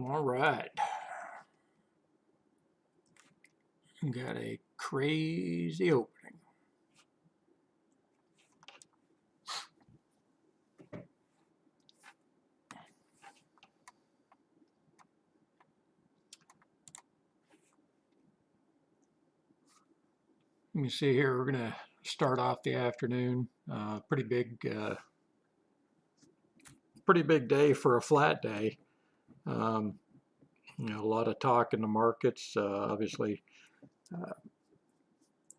All right. Got a crazy opening. You can see here we're going to start off the afternoon. Pretty big day for a flat day. A lot of talk in the markets. Obviously,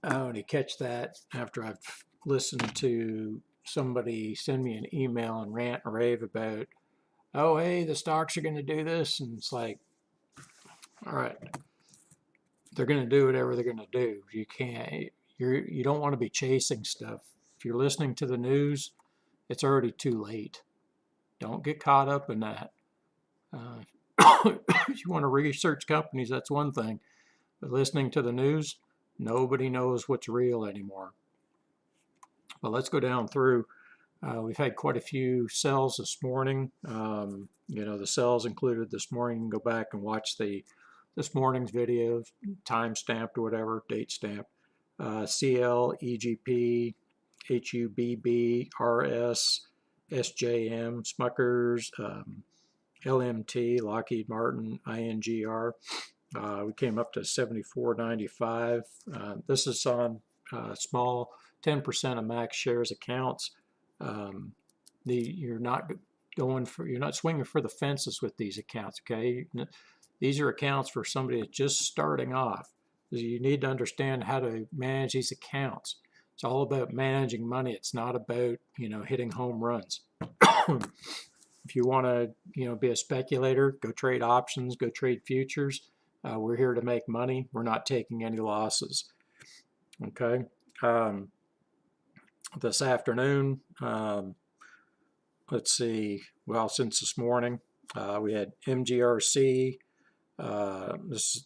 I only catch that after I've listened to somebody send me an email and rant and rave about, oh, hey, the stocks are going to do this. And it's like, all right, they're going to do whatever they're going to do. You don't want to be chasing stuff. If you're listening to the news, it's already too late. Don't get caught up in that. If you want to research companies, that's one thing. But listening to the news, nobody knows what's real anymore. But let's go down through. We've had quite a few sells this morning. The sells included this morning. You can go back and watch this morning's video, time stamped or whatever, date stamped. CL, EGP, HUBB, RS, SJM, Smuckers, LMT, Lockheed Martin, INGR. We came up to 74.95. This is on small 10% of max shares accounts. You're not swinging for the fences with these accounts. Okay, these are accounts for somebody that's just starting off. You need to understand how to manage these accounts. It's all about managing money. It's not about hitting home runs. If you want to be a speculator, go trade options, go trade futures. We're here to make money. We're not taking any losses. Okay. This afternoon, let's see. Well, since this morning, we had MGRC.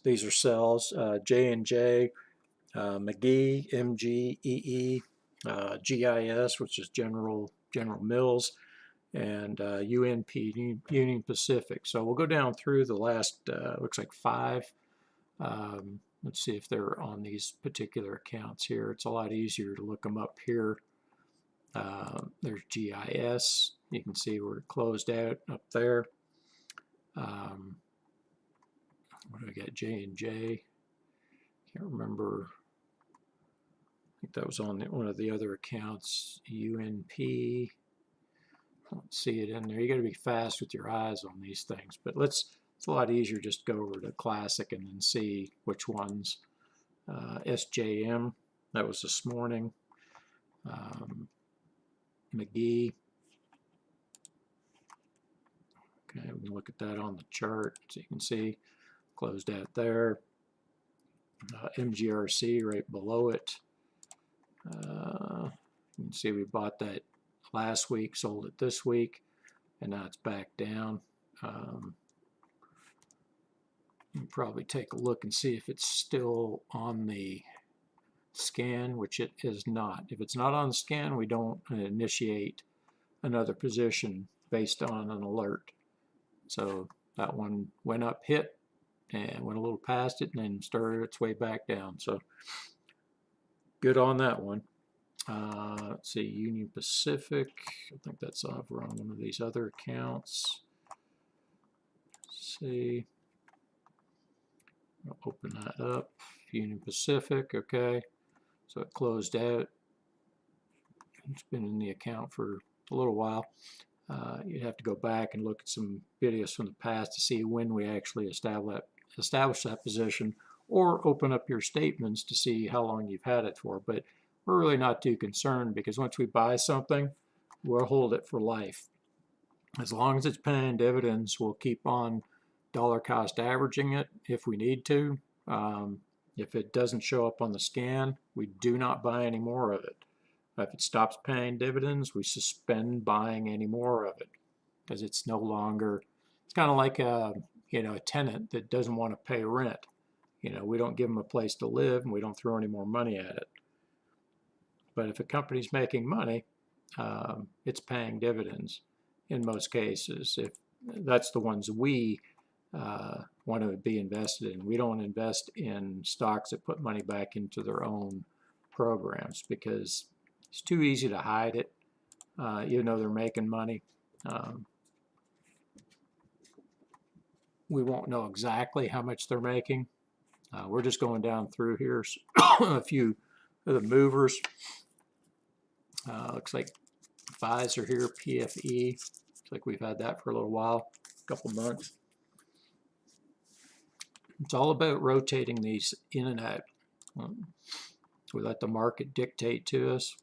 These are sells. J&J, MGEE, MGEE, GIS, which is General Mills, and UNP, Union Pacific. So we'll go down through the last, looks like 5. Let's see if they're on these particular accounts here. It's a lot easier to look them up here. There's GIS. You can see we're closed out up there. What do I got? J&J. Can't remember. I think that was on one of the other accounts. UNP. I don't see it in there. You got to be fast with your eyes on these things. But it's a lot easier just to go over to Classic and then see which ones. SJM. That was this morning. MGEE. Okay, we can look at that on the chart so you can see. Closed out there. MGRC right below it. You can see we bought that last week, sold it this week, and now it's back down. You can probably take a look and see if it's still on the scan, which it is not. If it's not on the scan, we don't initiate another position based on an alert. So that one went up, hit, and went a little past it, and then started its way back down. So good on that one. Let's see, Union Pacific. I think that's over on one of these other accounts. Let's see. I'll open that up. Union Pacific, okay. So it closed out. It's been in the account for a little while. You'd have to go back and look at some videos from the past to see when we actually establish that position, or open up your statements to see how long you've had it for. But we're really not too concerned, because once we buy something, we'll hold it for life. As long as it's paying dividends, we'll keep on dollar cost averaging it if we need to. If it doesn't show up on the scan, we do not buy any more of it. If it stops paying dividends, we suspend buying any more of it, because it's no longer, it's kind of like a tenant that doesn't want to pay rent. We don't give them a place to live, and we don't throw any more money at it. But if a company's making money, it's paying dividends in most cases. If that's the ones we want to be invested in. We don't invest in stocks that put money back into their own programs because it's too easy to hide it, even though they're making money. We won't know exactly how much they're making. We're just going down through here a few of the movers. Looks like Pfizer here, PFE. Looks like we've had that for a little while, a couple months. It's all about rotating these in and out. We let the market dictate to us.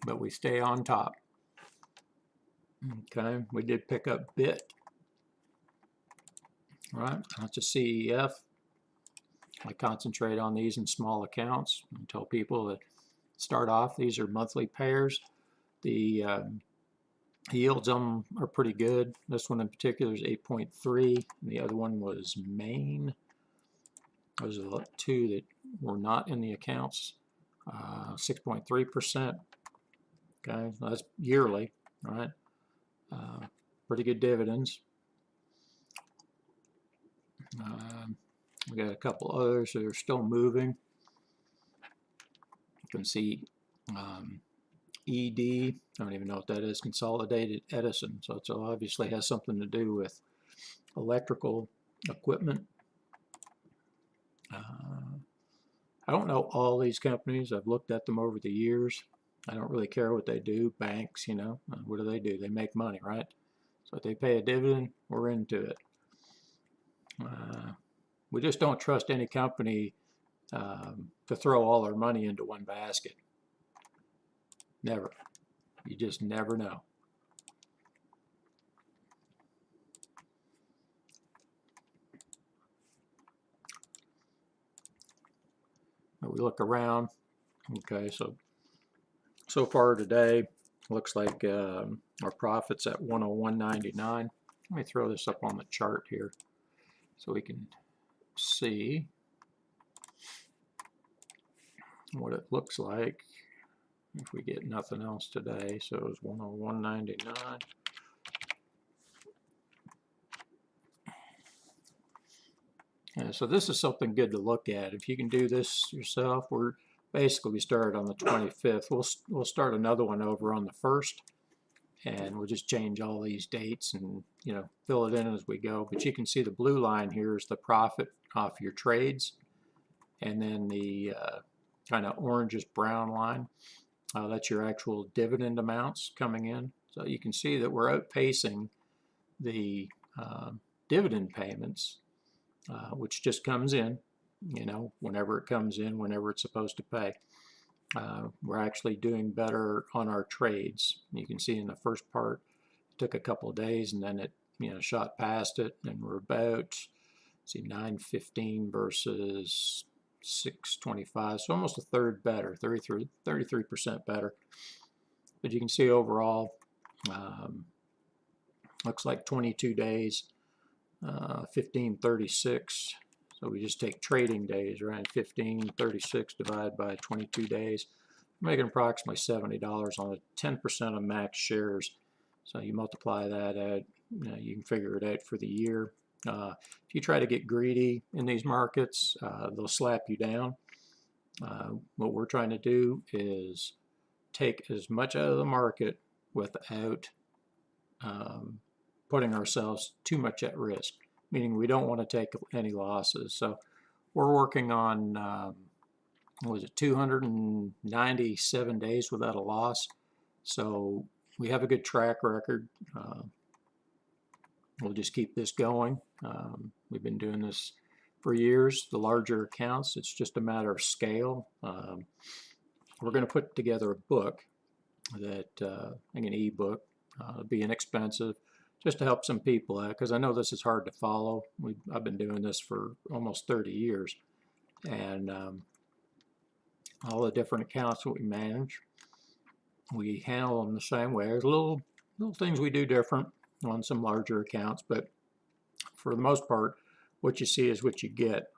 But we stay on top. Okay, we did pick up BIT. All right, that's a CEF. I concentrate on these in small accounts and tell people that start off, these are monthly payers. The yields on them are pretty good. This one in particular is 8.3, and the other one was Maine. Those are the two that were not in the accounts. 6.3%. Okay, so that's yearly, right? Pretty good dividends. We got a couple others that are still moving. You can see ED, I don't even know what that is, Consolidated Edison. So it obviously has something to do with electrical equipment. I don't know all these companies. I've looked at them over the years. I don't really care what they do. Banks, you know, what do? They make money, right? So if they pay a dividend, we're into it. We just don't trust any company to throw all our money into one basket. Never. You just never know. We look around. Okay, so far today, looks like our profit's at 101.99. Let me throw this up on the chart here so we can see what it looks like if we get nothing else today. So it was 101.99. So this is something good to look at. If you can do this yourself, we started on the 25th. We'll start another one over on the 1st, and we'll just change all these dates and, you know, fill it in as we go. But you can see the blue line here is the profit off your trades, and then the kind of orangish brown line, that's your actual dividend amounts coming in. So you can see that we're outpacing the dividend payments, which just comes in, you know, whenever it comes in, whenever it's supposed to pay. We're actually doing better on our trades. You can see in the first part, it took a couple of days, and then it, you know, shot past it, and we're about, see, 915 versus 625, so almost a third better, 33% better. But you can see overall, looks like 22 days, 1536. So we just take trading days, right? 1536 divided by 22 days, making approximately $70 on the 10% of max shares. So you multiply that out, you know, you can figure it out for the year. If you try to get greedy in these markets, they'll slap you down. What we're trying to do is take as much out of the market without putting ourselves too much at risk, meaning we don't want to take any losses. So we're working on, what was it, 297 days without a loss. So we have a good track record. We'll just keep this going. We've been doing this for years. The larger accounts, it's just a matter of scale. We're going to put together a book that, like an e-book, it'll be inexpensive, just to help some people out, because I know this is hard to follow. I've been doing this for almost 30 years, and all the different accounts that we manage, we handle them the same way. There's little things we do different on some larger accounts, but for the most part, what you see is what you get.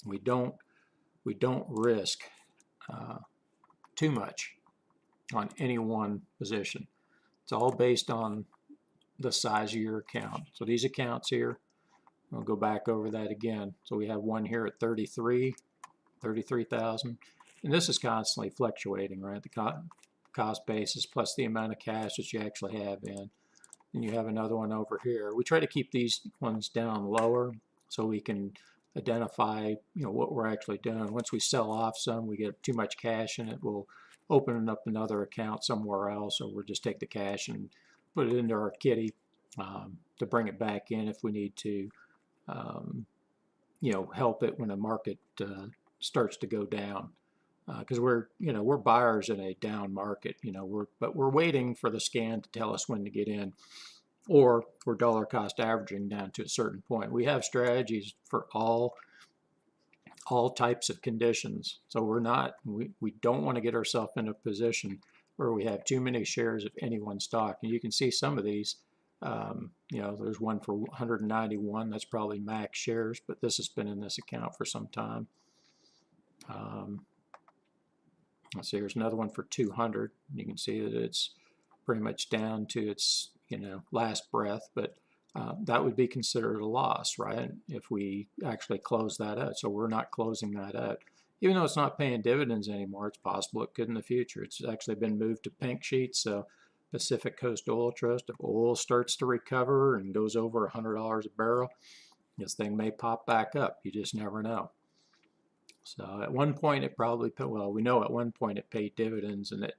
We don't risk too much on any one position. It's all based on the size of your account. So these accounts here, I'll go back over that again. So we have one here at 33,000, and this is constantly fluctuating, right? The cost basis plus the amount of cash that you actually have in. And you have another one over here. We try to keep these ones down lower so we can identify, what we're actually doing. Once we sell off some, we get too much cash in it, we'll open up another account somewhere else, or we'll just take the cash and put it into our kitty to bring it back in if we need to, help it when the market starts to go down. Because we're buyers in a down market, but we're waiting for the scan to tell us when to get in, or we're dollar cost averaging down to a certain point. We have strategies for all types of conditions, so we don't want to get ourselves in a position where we have too many shares of any one stock. And you can see some of these. There's one for 191. That's probably max shares, but this has been in this account for some time. Let's see, here's another one for 200. You can see that it's pretty much down to its last breath, but that would be considered a loss, right? If we actually close that out. So we're not closing that out. Even though it's not paying dividends anymore, it's possible it could in the future. It's actually been moved to pink sheet, so Pacific Coast Oil Trust, if oil starts to recover and goes over $100 a barrel, this thing may pop back up. You just never know. So at one point it probably, we know at one point it paid dividends, and it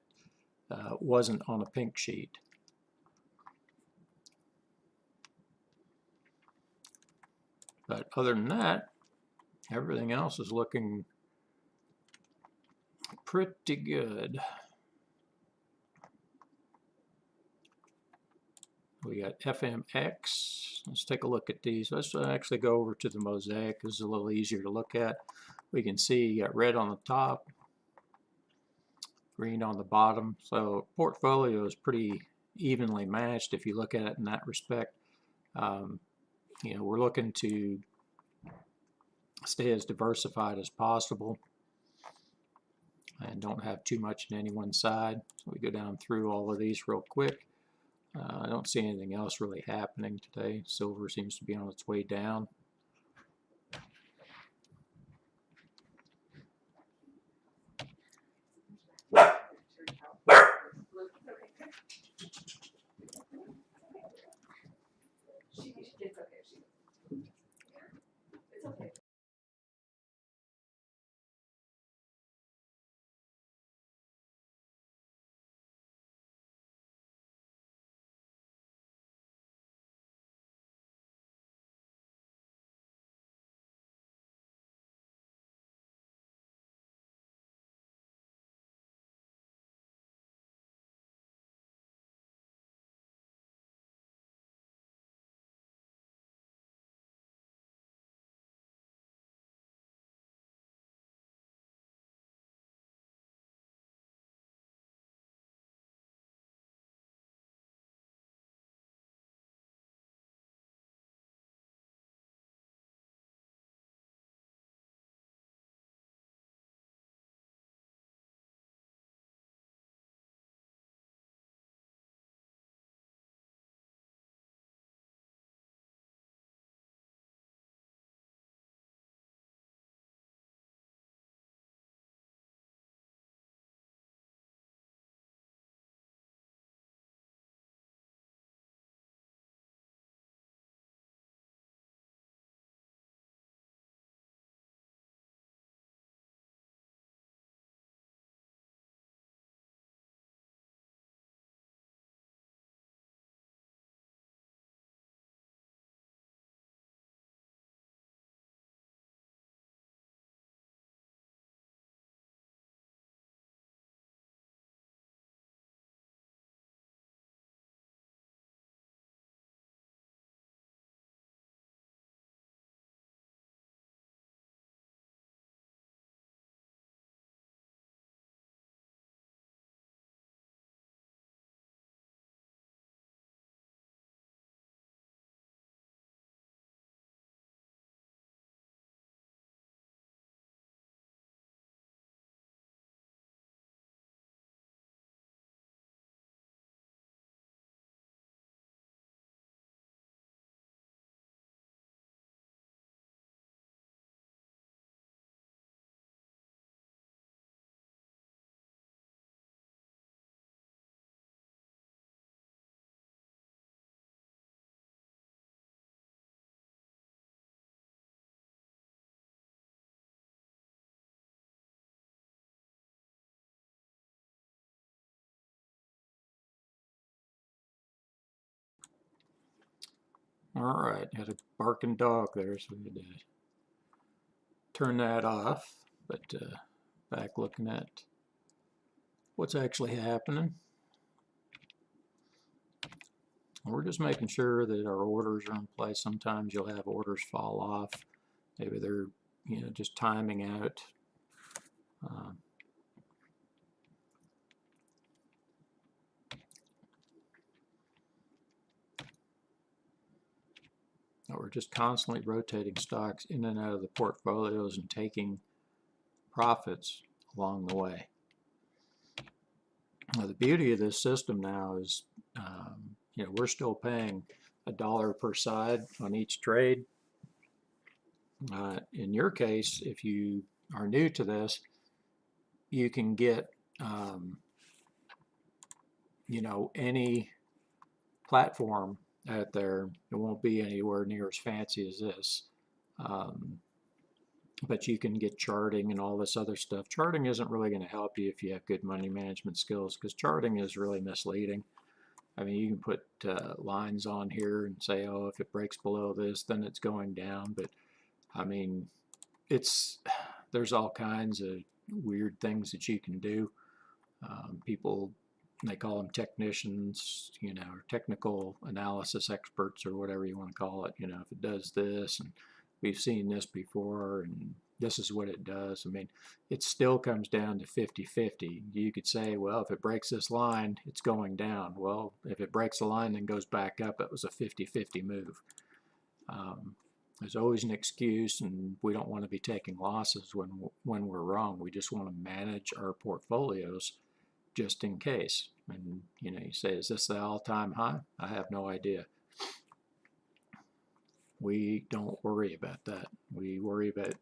wasn't on a pink sheet. But other than that, everything else is looking pretty good. We got FMX. Let's take a look at these. Let's actually go over to the Mosaic. This is a little easier to look at. We can see you got red on the top, green on the bottom. So portfolio is pretty evenly matched if you look at it in that respect. We're looking to stay as diversified as possible and don't have too much in any one side. So we go down through all of these real quick. I don't see anything else really happening today. Silver seems to be on its way down. All right, had a barking dog there, so we had to turn that off. But back looking at what's actually happening. We're just making sure that our orders are in place. Sometimes you'll have orders fall off. Maybe they're, just timing out. We're just constantly rotating stocks in and out of the portfolios and taking profits along the way. Now, the beauty of this system now is, we're still paying $1 per side on each trade. In your case, if you are new to this, you can get, any platform out there. It won't be anywhere near as fancy as this. But you can get charting and all this other stuff. Charting isn't really going to help you if you have good money management skills, because charting is really misleading. I mean, you can put lines on here and say, oh, if it breaks below this, then it's going down. But I mean, there's all kinds of weird things that you can do. People, they call them technicians, or technical analysis experts, or whatever you want to call it. If it does this, and we've seen this before, and this is what it does. I mean, it still comes down to 50-50. You could say, well, if it breaks this line, it's going down. Well, if it breaks the line and goes back up, it was a 50-50 move. There's always an excuse, and we don't want to be taking losses when we're wrong. We just want to manage our portfolios just in case. And you say, is this the all-time high? I have no idea. We don't worry about that. We worry about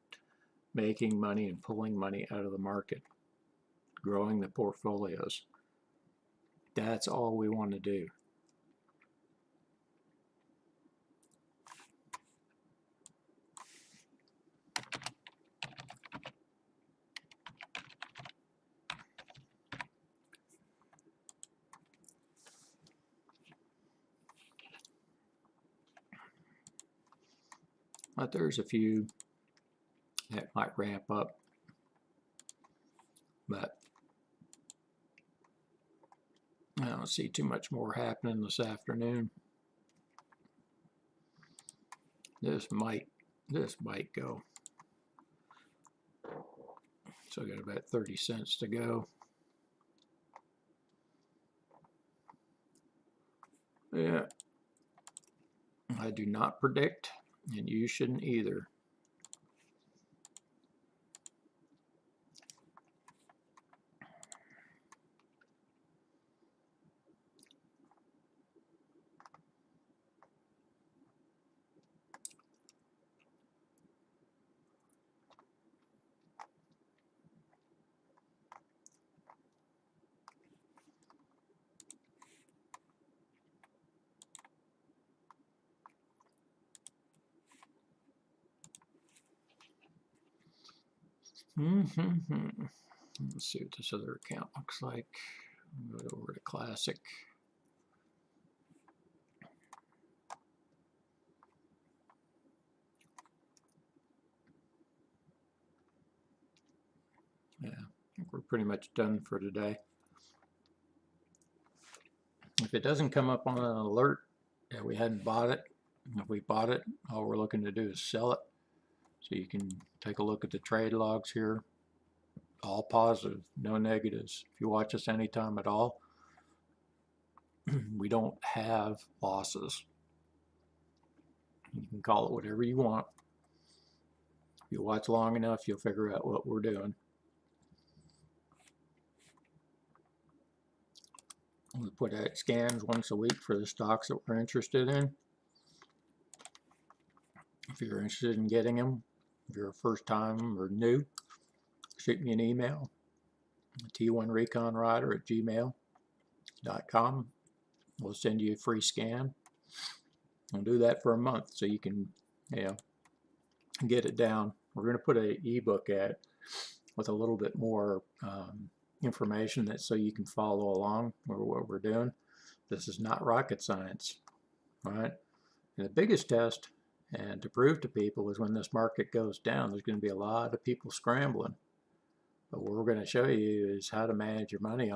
making money and pulling money out of the market, growing the portfolios. That's all we want to do. But there's a few that might ramp up, but I don't see too much more happening this afternoon. This might go. So I got about 30 cents to go. Yeah, I do not predict, and you shouldn't either. Let's see what this other account looks like. Go over to Classic. Yeah, I think we're pretty much done for today. If it doesn't come up on an alert that we hadn't bought it, if we bought it, all we're looking to do is sell it. So you can take a look at the trade logs here. All positive, no negatives. If you watch us anytime at all, we don't have losses. You can call it whatever you want. If you watch long enough, you'll figure out what we're doing. We put out scans once a week for the stocks that we're interested in. If you're interested in getting them, if you're a first time or new, shoot me an email, t1reconrider@gmail.com. We'll send you a free scan. We'll do that for a month so you can, get it down. We're going to put an ebook out with a little bit more information so you can follow along with what we're doing. This is not rocket science, all right? And the biggest test, and to prove to people, is when this market goes down, there's going to be a lot of people scrambling. But what we're going to show you is how to manage your money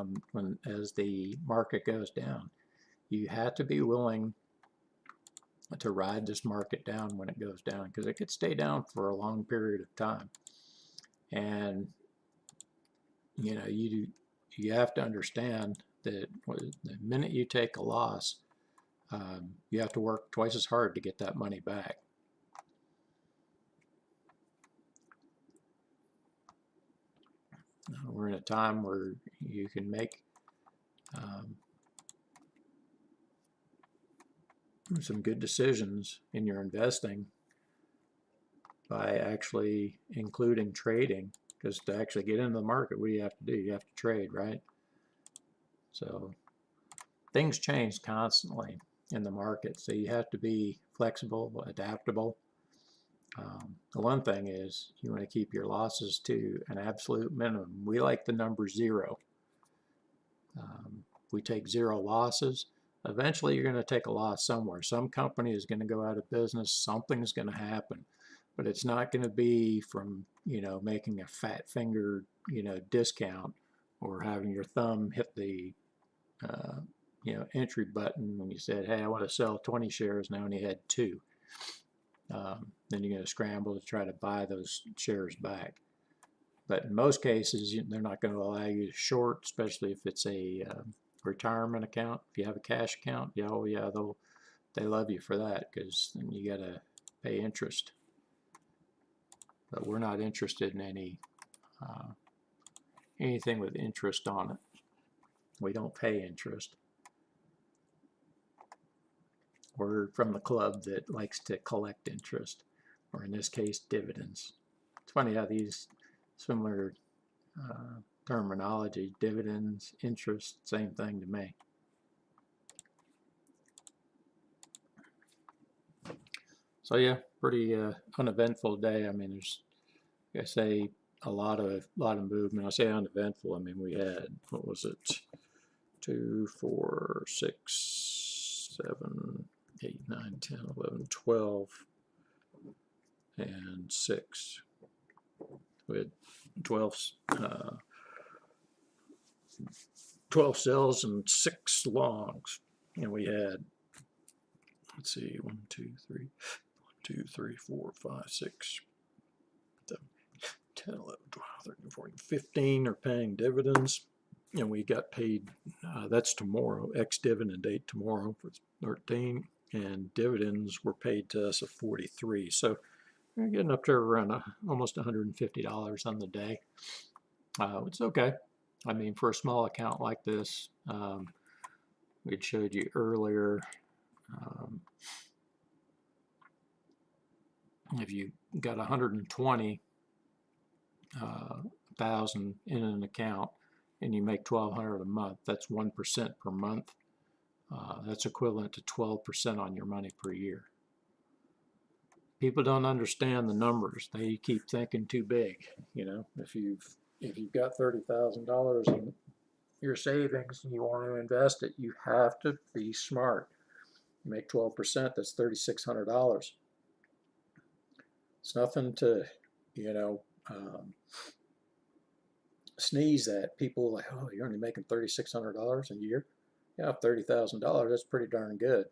as the market goes down. You have to be willing to ride this market down when it goes down, because it could stay down for a long period of time. And you know, you have to understand that the minute you take a loss, you have to work twice as hard to get that money back. We're in a time where you can make some good decisions in your investing by actually including trading, because to actually get into the market, what do? You have to trade, right? So things change constantly in the market, so you have to be flexible, adaptable. The one thing is you want to keep your losses to an absolute minimum. We like the number 0. We take 0 losses. Eventually you're going to take a loss somewhere. Some company is going to go out of business. Something's going to happen. But it's not going to be from, you know, making a fat finger, you know, discount, or having your thumb hit the, you know, entry button when you said, hey, I want to sell 20 shares, now only had 2. Then you're going to scramble to try to buy those shares back. But in most cases, they're not going to allow you to short, especially if it's a retirement account. If you have a cash account, yeah, oh yeah, they love you for that, because then you got to pay interest. But we're not interested in anything with interest on it. We don't pay interest. We're from the club that likes to collect interest, or in this case, dividends. It's funny how these similar terminology, dividends, interest, same thing to me. So yeah, pretty uneventful day. I mean, there's, like I say, a lot of movement. I say uneventful. I mean, we had, what was it, 2, 4, 6, 7, 8, 9, 10, 11, 12, and 6. We had 12 sells and 6 longs, and we had, let's see, 1, 2, 3, 4, 5, 6, 7, 10, 11, 12, 13, 14, 15 are paying dividends, and we got paid, that's tomorrow, ex-dividend date tomorrow for 13, and dividends were paid to us of 43. So we're getting up to around almost $150 on the day. It's okay. I mean, for a small account like this, we'd showed you earlier, if you got 120,000 in an account and you make $1,200 a month, that's 1% per month. That's equivalent to 12% on your money per year. People don't understand the numbers. They keep thinking too big. You know, if you've got $30,000 in your savings and you want to invest it, you have to be smart. You make 12%, that's $3,600. It's nothing to, you know, sneeze at. People like, oh, you're only making $3,600 a year? Yeah, $30,000, that's pretty darn good.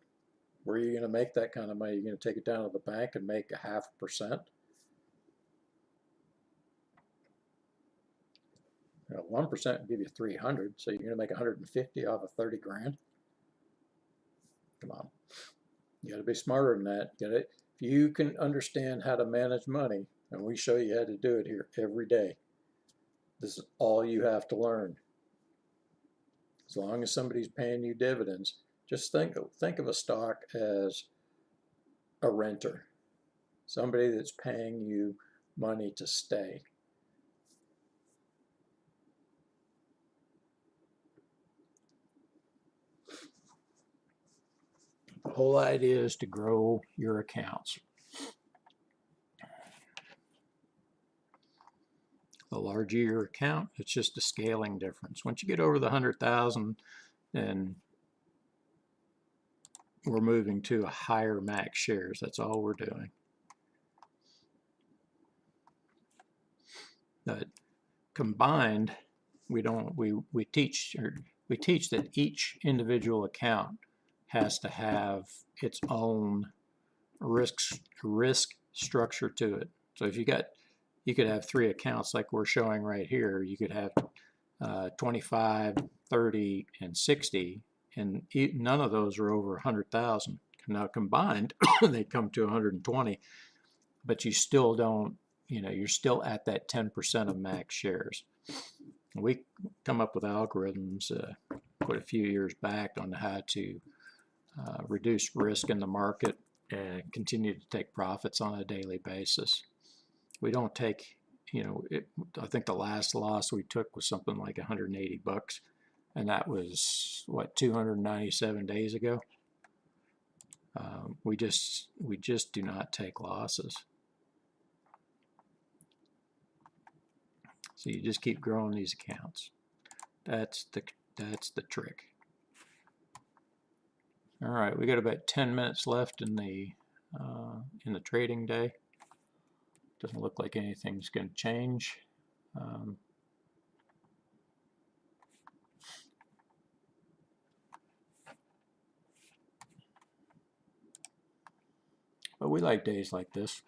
Where are you going to make that kind of money? You're going to take it down to the bank and make 0.5%? You know, 1% will give you 300, so you're going to make 150 off of 30 grand. Come on, you got to be smarter than that. If you can understand how to manage money, and we show you how to do it here every day, this is all you have to learn. As long as somebody's paying you dividends, just think of a stock as a renter, somebody that's paying you money to stay. The whole idea is to grow your accounts. The larger your account, it's just a scaling difference. Once you get over the 100,000, then we're moving to a higher max shares. That's all we're doing. But combined, we teach that each individual account has to have its own risk structure to it. So if you could have 3 accounts like we're showing right here. You could have 25, 30, and 60, and none of those are over 100,000. Now combined, they come to 120, but you still don't, you're still at that 10% of max shares. We come up with algorithms quite a few years back on how to reduce risk in the market and continue to take profits on a daily basis. We don't take, I think the last loss we took was something like $180, and that was what, 297 days ago. We just do not take losses. So you just keep growing these accounts. That's the trick. All right, we got about 10 minutes left in the trading day. Doesn't look like anything's going to change. But we like days like this.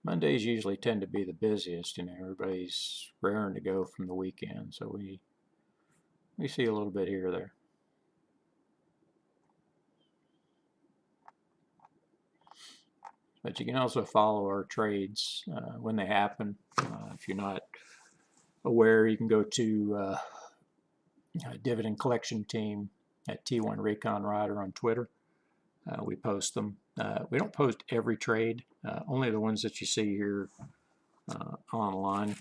Mondays usually tend to be the busiest. Everybody's raring to go from the weekend, so we see a little bit here or there. But you can also follow our trades when they happen. If you're not aware, you can go to Dividend Collection Team at T1 Recon Rider on Twitter. We post them. We don't post every trade, only the ones that you see here online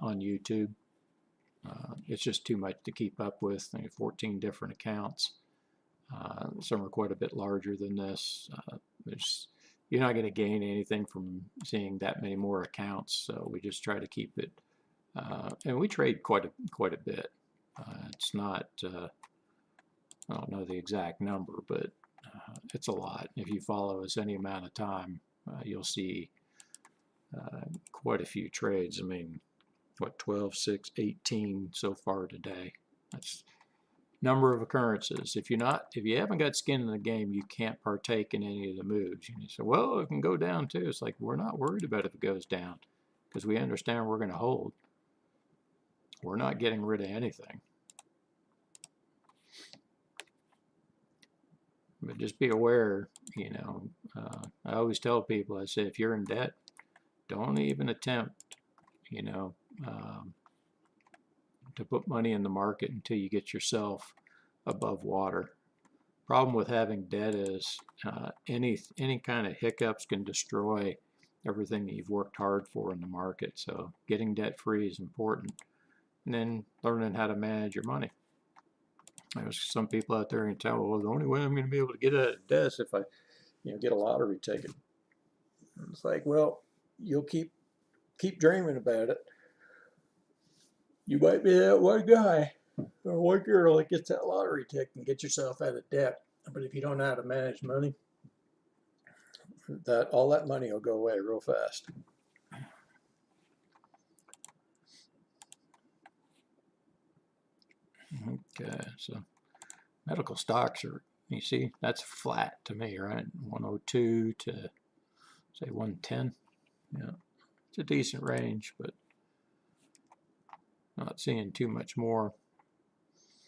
on YouTube. It's just too much to keep up with. 14 different accounts. Some are quite a bit larger than this. You're not going to gain anything from seeing that many more accounts, so we just try to keep it. And we trade quite a bit. It's not, I don't know the exact number, but it's a lot. If you follow us any amount of time, you'll see quite a few trades. I mean, what, 12, 6, 18 so far today. That's number of occurrences. If you haven't got skin in the game, you can't partake in any of the moves. You say, well, it can go down too. It's like, we're not worried about if it goes down because we understand we're going to hold. We're not getting rid of anything. But just be aware, I always tell people, I say, if you're in debt, don't even attempt, to put money in the market until you get yourself above water. Problem with having debt is any kind of hiccups can destroy everything that you've worked hard for in the market. So getting debt free is important. And then learning how to manage your money. There's some people out there and tell, well, the only way I'm going to be able to get out of debt is if I, get a lottery ticket. And it's like, well, you'll keep dreaming about it. You might be that one guy or one girl that gets that lottery ticket and get yourself out of debt. But if you don't know how to manage money, all that money will go away real fast. Okay, so medical stocks are, you see, that's flat to me, right? 102 to say 110. Yeah, it's a decent range, but not seeing too much more.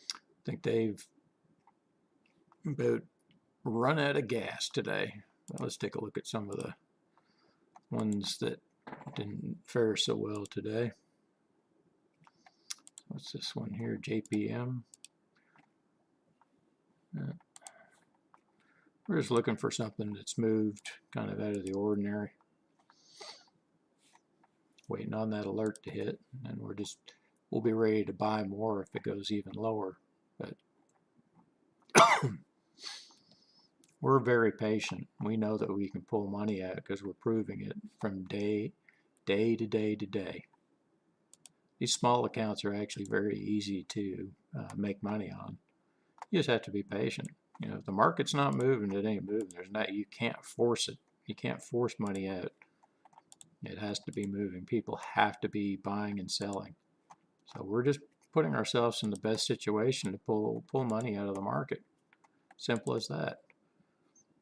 I think they've about run out of gas today. Well, let's take a look at some of the ones that didn't fare so well today. What's this one here? JPM. We're just looking for something that's moved kind of out of the ordinary. Waiting on that alert to hit, and we'll be ready to buy more if it goes even lower. But we're very patient. We know that we can pull money out because we're proving it from day to day to day. These small accounts are actually very easy to make money on. You just have to be patient. You know, if the market's not moving, it ain't moving. You can't force it. You can't force money out. It has to be moving. People have to be buying and selling. So we're just putting ourselves in the best situation to pull money out of the market. Simple as that.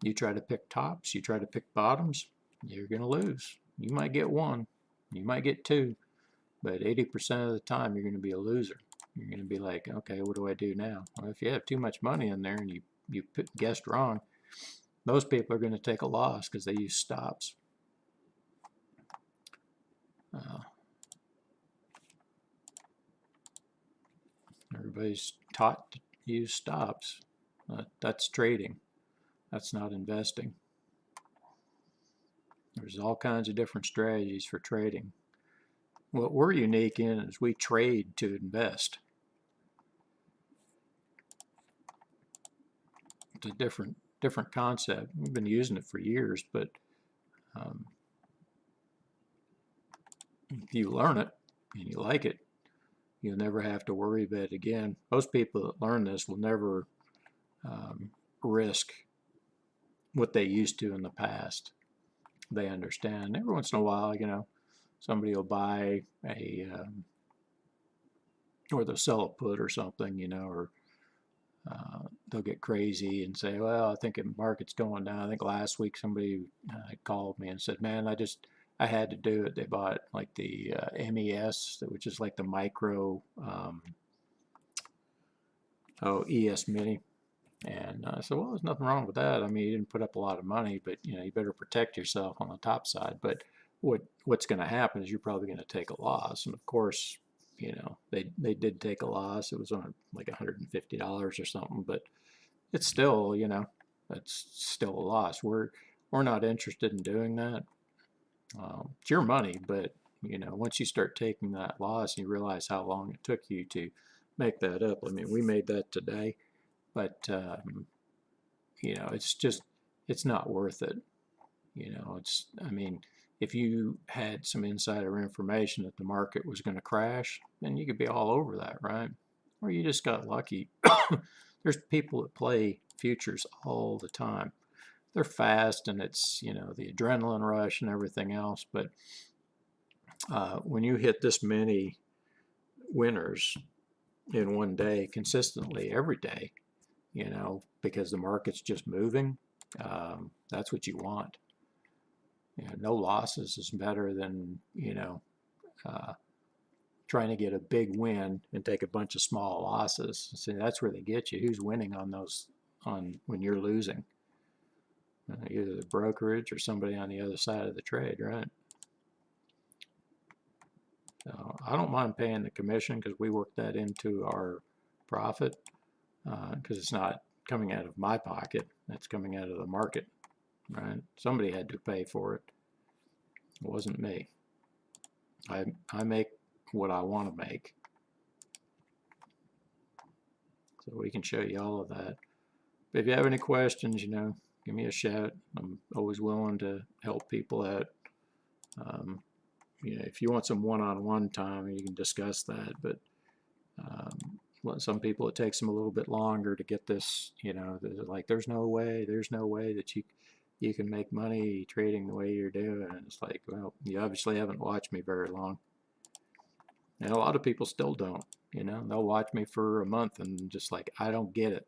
You try to pick tops, you try to pick bottoms, you're going to lose. You might get one, you might get two, but 80% of the time you're going to be a loser. You're going to be like, okay, what do I do now? Well, if you have too much money in there and you guessed wrong, those people are going to take a loss because they use stops. Everybody's taught to use stops. That's trading. That's not investing. There's all kinds of different strategies for trading. What we're unique in is we trade to invest. It's a different concept. We've been using it for years, but if you learn it and you like it, you'll never have to worry about it again. Most people that learn this will never risk what they used to in the past. They understand. Every once in a while, you know, somebody will buy a or they'll sell a put or something, you know, or they'll get crazy and say, well, I think the market's going down. I think last week somebody called me and said, man, I had to do it. They bought like the MES, which is like the micro ES mini. And I said, well, there's nothing wrong with that. I mean, you didn't put up a lot of money, but you know, you better protect yourself on the top side. But what's going to happen is you're probably going to take a loss. And of course, you know, they did take a loss. It was on like $150 or something, but it's still, you know, that's still a loss. We're not interested in doing that. It's your money, but you know, once you start taking that loss, you realize how long it took you to make that up. I mean, we made that today, but you know, it's not worth it. You know, I mean, if you had some insider information that the market was going to crash, then you could be all over that, right? Or you just got lucky. There's people that play futures all the time. They're fast and it's, you know, the adrenaline rush and everything else. But when you hit this many winners in one day consistently every day, you know, because the market's just moving, that's what you want. You know, no losses is better than, you know, trying to get a big win and take a bunch of small losses. See, that's where they get you. Who's winning on those, when you're losing? Either the brokerage or somebody on the other side of the trade, right? So I don't mind paying the commission because we work that into our profit because it's not coming out of my pocket. It's coming out of the market, right? Somebody had to pay for it. It wasn't me. I make what I want to make. So we can show you all of that. But if you have any questions, you know, give me a shout. I'm always willing to help people out. You know, if you want some one-on-one time, you can discuss that. But some people, it takes them a little bit longer to get this. You know, like there's no way that you can make money trading the way you're doing. And it's like, well, you obviously haven't watched me very long. And a lot of people still don't. You know, they'll watch me for a month and just like, I don't get it.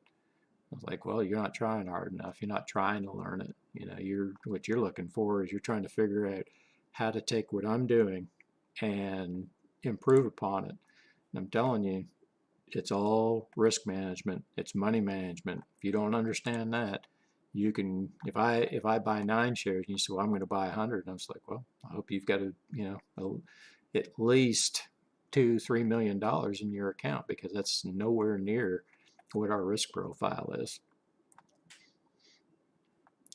I was like, well, you're not trying hard enough. You're not trying to learn it. You know, what you're looking for is you're trying to figure out how to take what I'm doing and improve upon it. And I'm telling you, it's all risk management. It's money management. If you don't understand that, you can, if I buy 9 shares and you say, well, I'm going to buy 100, and I was like, well, I hope you've got you know, at least $2-3 million in your account, because that's nowhere near what our risk profile is.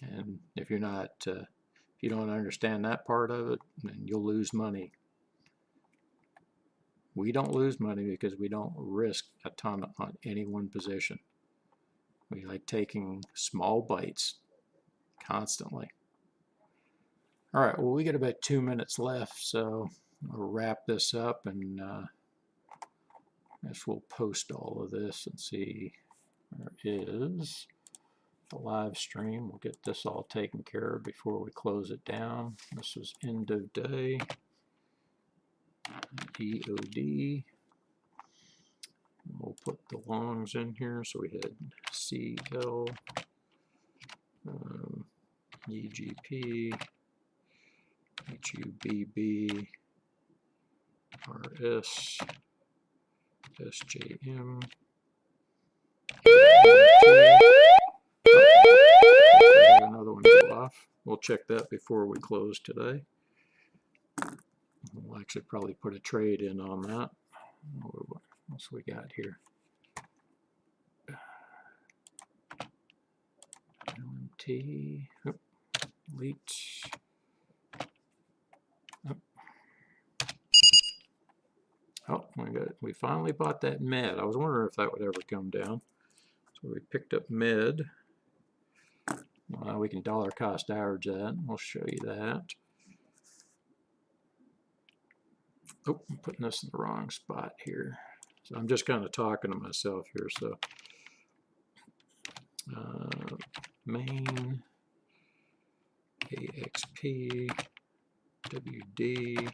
And if you're not, if you don't understand that part of it, then you'll lose money. We don't lose money because we don't risk a ton on any one position. We like taking small bites constantly. All right, well, we got about 2 minutes left, so I'll wrap this up and I guess we'll post all of this and see. There is the live stream. We'll get this all taken care of before we close it down. This was end of day. EOD. We'll put the longs in here. So we had CL, EGP, HUBB, RS, SJM. Another one go off. We'll check that before we close today. We'll actually probably put a trade in on that. What else we got here? LMT, elite. Oh, we finally bought that med. I was wondering if that would ever come down. So we picked up med. We can dollar cost average that. We'll show you that. Oh, I'm putting this in the wrong spot here. So I'm just kind of talking to myself here. So main, AXP, WD,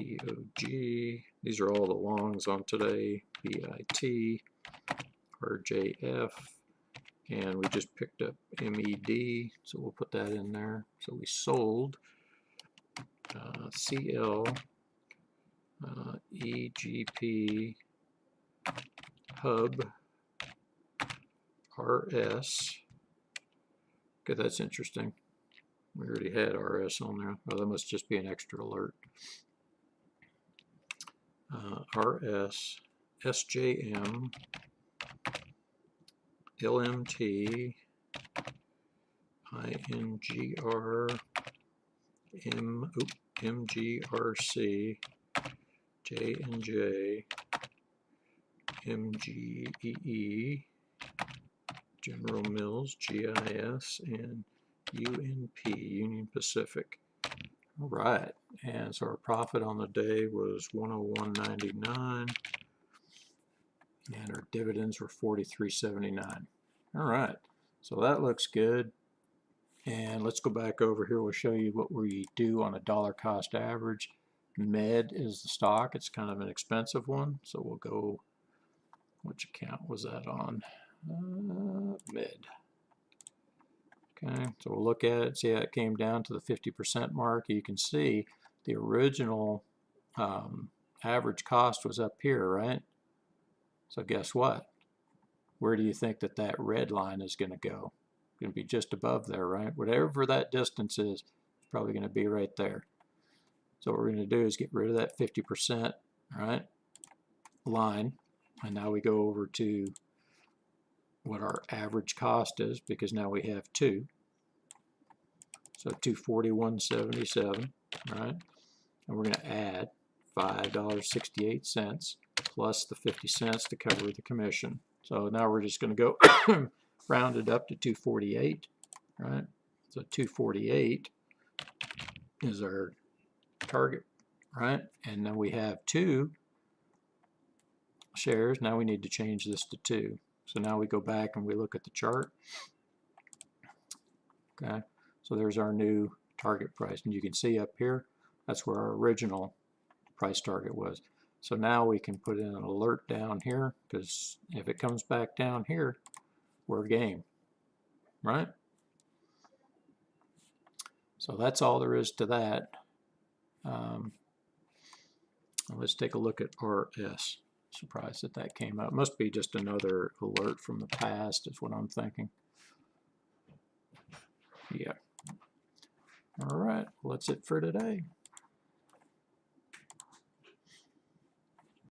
EOG. These are all the longs on today. BIT, RJF, and we just picked up MED, so we'll put that in there. So we sold CL, EGP, HUBB, RS. Okay, that's interesting. We already had RS on there. Oh, that must just be an extra alert. RS, SJM, LMT, INGR, MGRC, J&J, MGEE, General Mills, GIS, and UNP, Union Pacific. All right, and so our profit on the day was 101.99, and our dividends were 43.79. All right, so that looks good. And let's go back over here. We'll show you what we do on a dollar cost average. Med is the stock. It's kind of an expensive one, so we'll go. Which account was that on? Med. Okay, so we'll look at it, see how it came down to the 50% mark. You can see the original average cost was up here, right? So guess what? Where do you think that that red line is going to go? It's going to be just above there, right? Whatever that distance is, it's probably going to be right there. So what we're going to do is get rid of that 50%, right, line, and now we go over to what our average cost is, because now we have two. So 241.77, right? And we're going to add $5.68 plus the 50 cents to cover the commission. So now we're just going to go round it up to 248, right? So 248 is our target, right? And then we have 2 shares. Now we need to change this to 2. So now we go back and we look at the chart. Okay, so there's our new target price, and you can see up here, that's where our original price target was. So now we can put in an alert down here, because if it comes back down here, we're game, right? So that's all there is to that. Let's take a look at RS. Surprised that that came up. Must be just another alert from the past is what I'm thinking. Yeah. All right, well, that's it for today.